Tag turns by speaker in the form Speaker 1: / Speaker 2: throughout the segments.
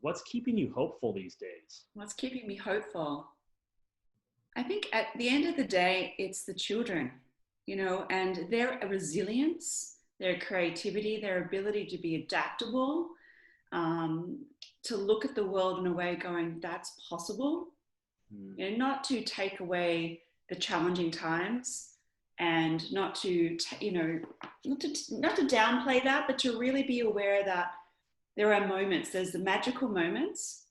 Speaker 1: What's keeping you hopeful these days?
Speaker 2: What's keeping me hopeful? I think at the end of the day, it's the children, and their resilience, their creativity, their ability to be adaptable, um, to look at the world in a way going, that's possible,
Speaker 1: Mm.
Speaker 2: not to take away the challenging times and not to, not to downplay that, but to really be aware that there are moments, there's the magical moments,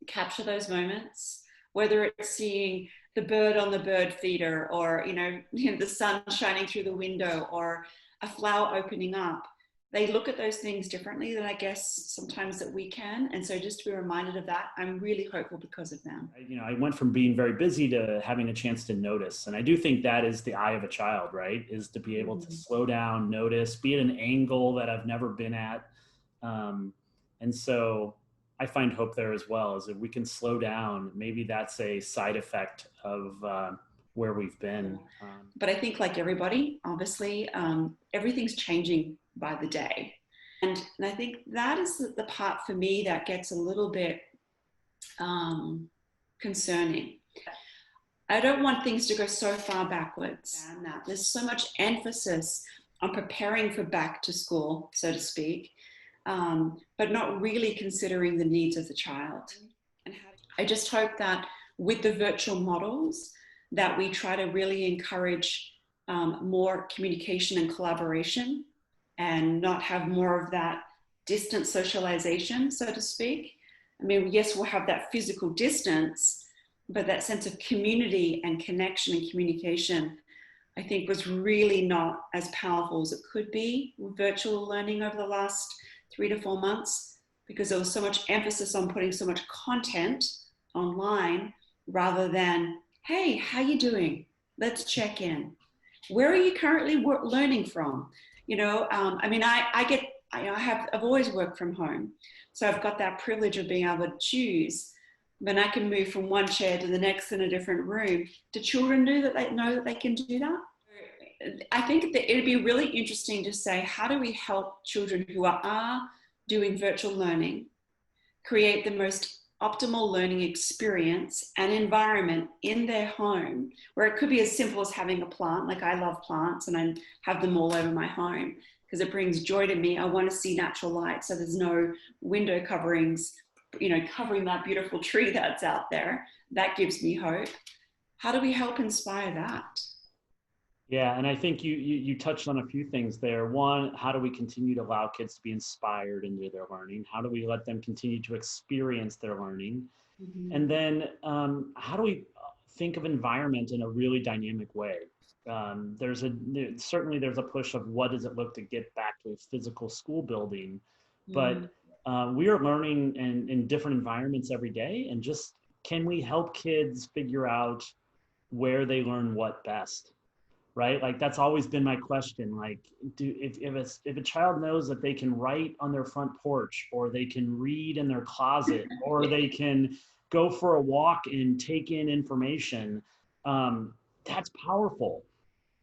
Speaker 2: capture those moments, whether it's seeing the bird on the bird feeder or, the sun shining through the window or a flower opening up. They look at those things differently than I guess sometimes that we can. And so just to be reminded of that, I'm really hopeful because of them.
Speaker 1: I went from being very busy to having a chance to notice. And I do think that is the eye of a child, right? Is to be able to slow down, notice, be at an angle that I've never been at. And so I find hope there as well, is if we can slow down, maybe that's a side effect of where we've been.
Speaker 2: But I think like everybody, obviously, everything's changing by the day. And I think that is the part for me that gets a little bit concerning. I don't want things to go so far backwards. And that there's so much emphasis on preparing for back to school, so to speak, but not really considering the needs of the child. And I just hope that with the virtual models, that we try to really encourage more communication and collaboration and not have more of that distant socialization, so to speak. I mean, yes, we'll have that physical distance, but that sense of community and connection and communication, I think, was really not as powerful as it could be with virtual learning over the last 3 to 4 months, because there was so much emphasis on putting so much content online rather than, hey, how you doing? Let's check in. Where are you currently learning from? I've always worked from home. So I've got that privilege of being able to choose. When I can move from one chair to the next in a different room. Do children know that they can do that? I think that it'd be really interesting to say, how do we help children who are doing virtual learning create the most optimal learning experience and environment in their home, where it could be as simple as having a plant. Like, I love plants and I have them all over my home because it brings joy to me. I want to see natural light, so there's no window coverings, covering that beautiful tree that's out there. That gives me hope. How do we help inspire that?
Speaker 1: Yeah, and I think you touched on a few things there. One, how do we continue to allow kids to be inspired into their learning? How do we let them continue to experience their learning?
Speaker 2: Mm-hmm.
Speaker 1: And then how do we think of environment in a really dynamic way? Certainly there's a push of what does it look to get back to a physical school building, but we are learning in different environments every day, and just can we help kids figure out where they learn what best? Right? Like, that's always been my question. Like, if a child knows that they can write on their front porch, or they can read in their closet, or they can go for a walk and take in information, that's powerful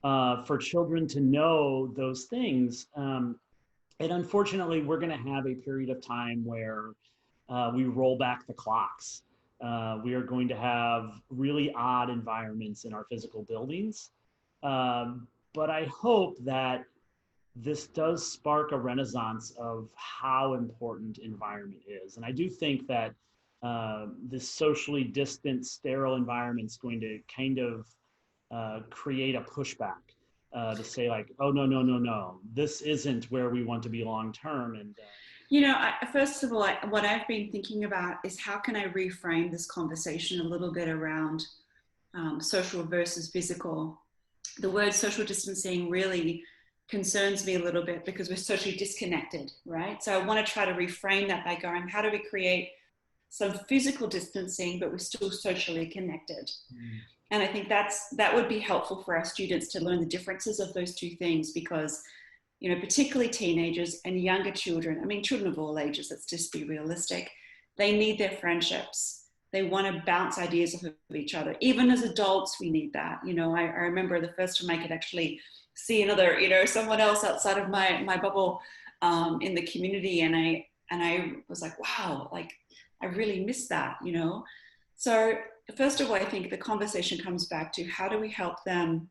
Speaker 1: for children to know those things. And unfortunately, we're going to have a period of time where we roll back the clocks. We are going to have really odd environments in our physical buildings. But I hope that this does spark a renaissance of how important environment is. And I do think that this socially distant, sterile environment is going to kind of create a pushback to say, like, oh, no, this isn't where we want to be long term. And
Speaker 2: first of all, what I've been thinking about is, how can I reframe this conversation a little bit around social versus physical. The word social distancing really concerns me a little bit, because we're socially disconnected, right? So I want to try to reframe that by going, how do we create some physical distancing, but we're still socially connected? And I think that would be helpful for our students to learn the differences of those two things, because, particularly teenagers and younger children, I mean, children of all ages, let's just be realistic, they need their friendships. They want to bounce ideas off of each other. Even as adults, we need that. I remember the first time I could actually see another, someone else outside of my bubble in the community. And I was like, wow, like, I really miss that, you know? So first of all, I think the conversation comes back to how do we help them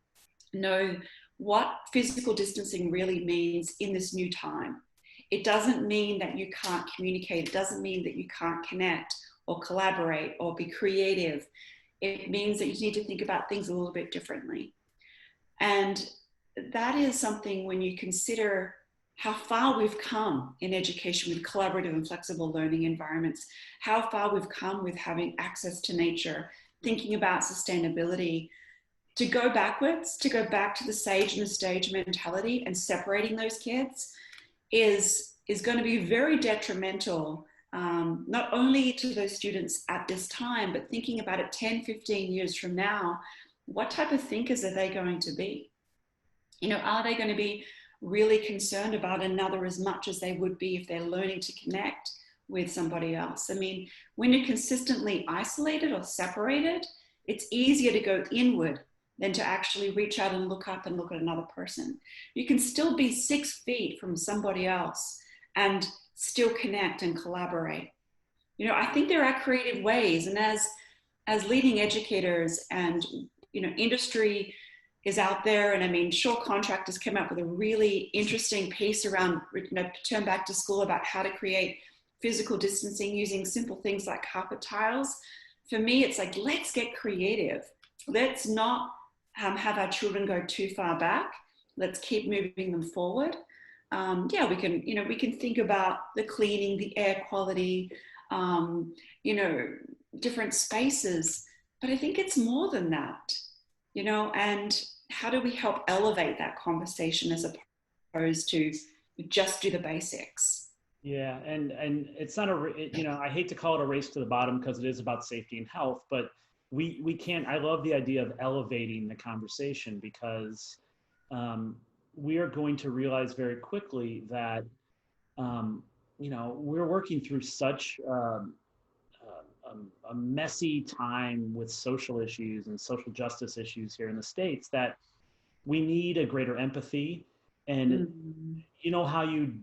Speaker 2: know what physical distancing really means in this new time. It doesn't mean that you can't communicate. It doesn't mean that you can't connect or collaborate or be creative. It means that you need to think about things a little bit differently. And that is something when you consider how far we've come in education with collaborative and flexible learning environments, how far we've come with having access to nature, thinking about sustainability. To go backwards, to go back to the sage and the stage mentality and separating those kids is going to be very detrimental, not only to those students at this time, but thinking about it 10, 15 years from now, what type of thinkers are they going to be? You know, are they going to be really concerned about another as much as they would be if they're learning to connect with somebody else? I mean, when you're consistently isolated or separated, it's easier to go inward than to actually reach out and look up and look at another person. You can still be 6 feet from somebody else and still connect and collaborate. You know, I think there are creative ways, and as leading educators and, you know, industry is out there, and I mean, Shaw Contractors came up with a really interesting piece around, you know, Turn Back to School, about how to create physical distancing using simple things like carpet tiles. For me, it's like, let's get creative. Let's not have our children go too far back. Let's keep moving them forward. Yeah, we can, you know, we can think about the cleaning, the air quality, you know, different spaces, but I think it's more than that, you know, and how do we help elevate that conversation as opposed to just do the basics?
Speaker 1: Yeah, and it's not you know, I hate to call it a race to the bottom because it is about safety and health, but we can't. I love the idea of elevating the conversation because we are going to realize very quickly that you know, we're working through such a messy time with social issues and social justice issues here in the States that we need a greater empathy. And you know how you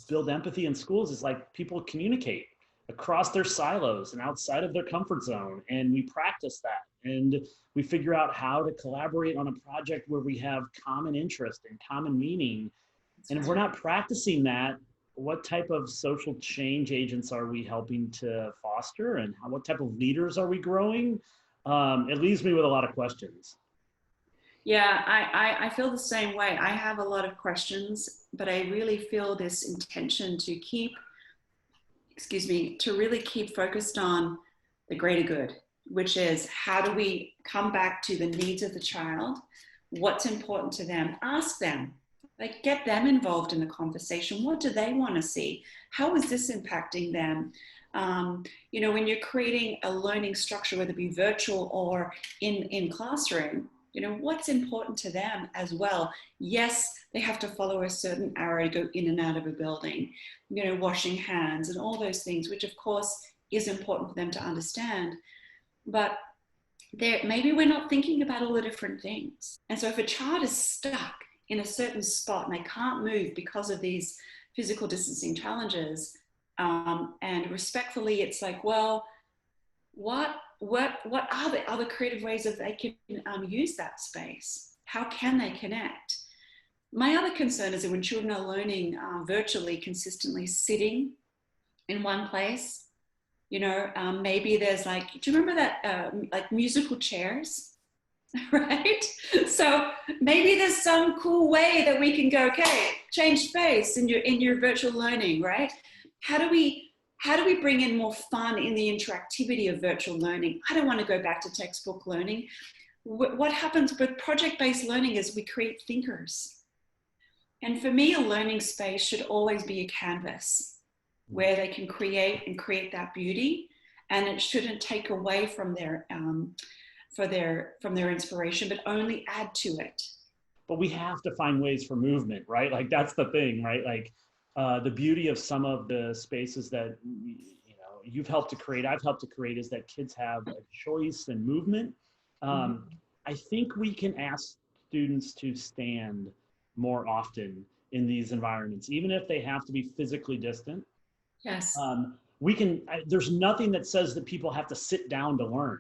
Speaker 1: build empathy in schools is like people communicate across their silos and outside of their comfort zone, and we practice that, and we figure out how to collaborate on a project where we have common interest and common meaning. And if we're not practicing that, what type of social change agents are we helping to foster, and what type of leaders are we growing? It leaves me with a lot of questions.
Speaker 2: Yeah, I feel the same way. I have a lot of questions, but I really feel this intention to keep, excuse me, to really keep focused on the greater good, which is how do we come back to the needs of the child? What's important to them? Ask them, like, get them involved in the conversation. What do they want to see? How is this impacting them? You know, when you're creating a learning structure, whether it be virtual or in classroom, you know, what's important to them as well? Yes, they have to follow a certain arrow to go in and out of a building, you know, washing hands and all those things, which of course is important for them to understand. But maybe we're not thinking about all the different things. And so if a child is stuck in a certain spot and they can't move because of these physical distancing challenges, and respectfully, it's like, well, what are the other creative ways that they can use that space? How can they connect? My other concern is that when children are learning virtually, consistently sitting in one place, you know, maybe there's like, do you remember that like musical chairs, right? So maybe there's some cool way that we can go, okay, change space in your virtual learning, right? How do we bring in more fun in the interactivity of virtual learning? I don't want to go back to textbook learning. What happens with project-based learning is we create thinkers. And for me, a learning space should always be a canvas where they can create that beauty, and it shouldn't take away from their inspiration, but only add to it.
Speaker 1: But we have to find ways for movement, right? Like that's the thing, right? Like the beauty of some of the spaces that you know you've helped to create, I've helped to create, is that kids have a choice and movement. I think we can ask students to stand more often in these environments, even if they have to be physically distant.
Speaker 2: Yes.
Speaker 1: there's nothing that says that people have to sit down to learn.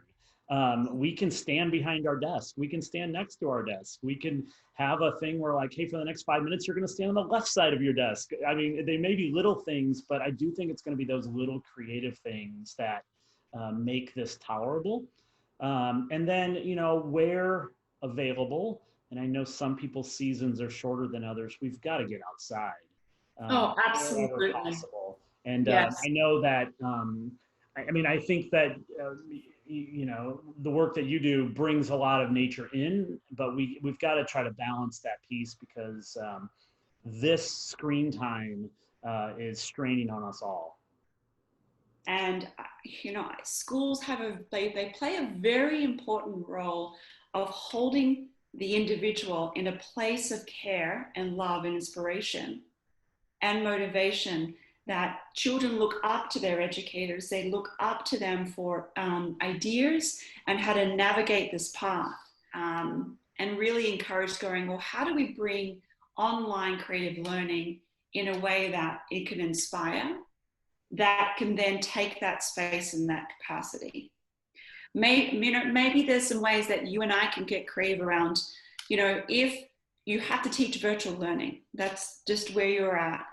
Speaker 1: We can stand behind our desk. We can stand next to our desk. We can have a thing where like, hey, for the next 5 minutes, you're going to stand on the left side of your desk. I mean, they may be little things, but I do think it's going to be those little creative things that make this tolerable. And then, where available, and I know some people's seasons are shorter than others, we've got to get outside
Speaker 2: Oh,
Speaker 1: wherever
Speaker 2: absolutely.
Speaker 1: possible. And
Speaker 2: Yes.
Speaker 1: I know that, I mean, I think that, the work that you do brings a lot of nature in, but we've got to try to balance that piece because this screen time is straining on us all.
Speaker 2: And schools they play a very important role of holding the individual in a place of care and love and inspiration and motivation, that children look up to their educators, they look up to them for ideas and how to navigate this path, and really encourage going, well, how do we bring online creative learning in a way that it can inspire, that can then take that space in that capacity. Maybe there's some ways that you and I can get creative around, if you have to teach virtual learning, that's just where you're at.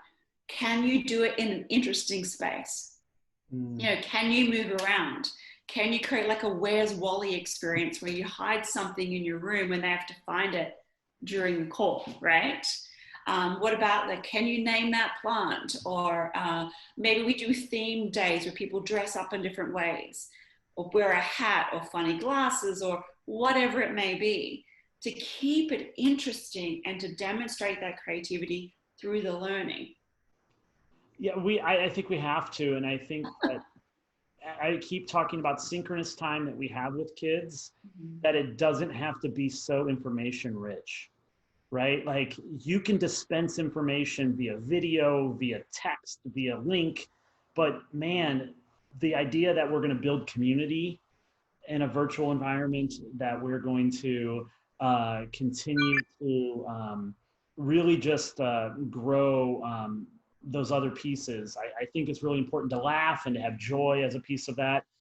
Speaker 2: Can you do it in an interesting space? Can you move around? Can you create like a Where's Wally experience where you hide something in your room and they have to find it during the call, right? What about like, can you name that plant? Or maybe we do theme days where people dress up in different ways, or wear a hat or funny glasses or whatever it may be, to keep it interesting and to demonstrate that creativity through the learning.
Speaker 1: Yeah, I think we have to, and I think that I keep talking about synchronous time that we have with kids, that it doesn't have to be so information rich, right? Like you can dispense information via video, via text, via link, but man, the idea that we're going to build community in a virtual environment, that we're going to continue to really just grow those other pieces. I think it's really important to laugh and to have joy as a piece of that.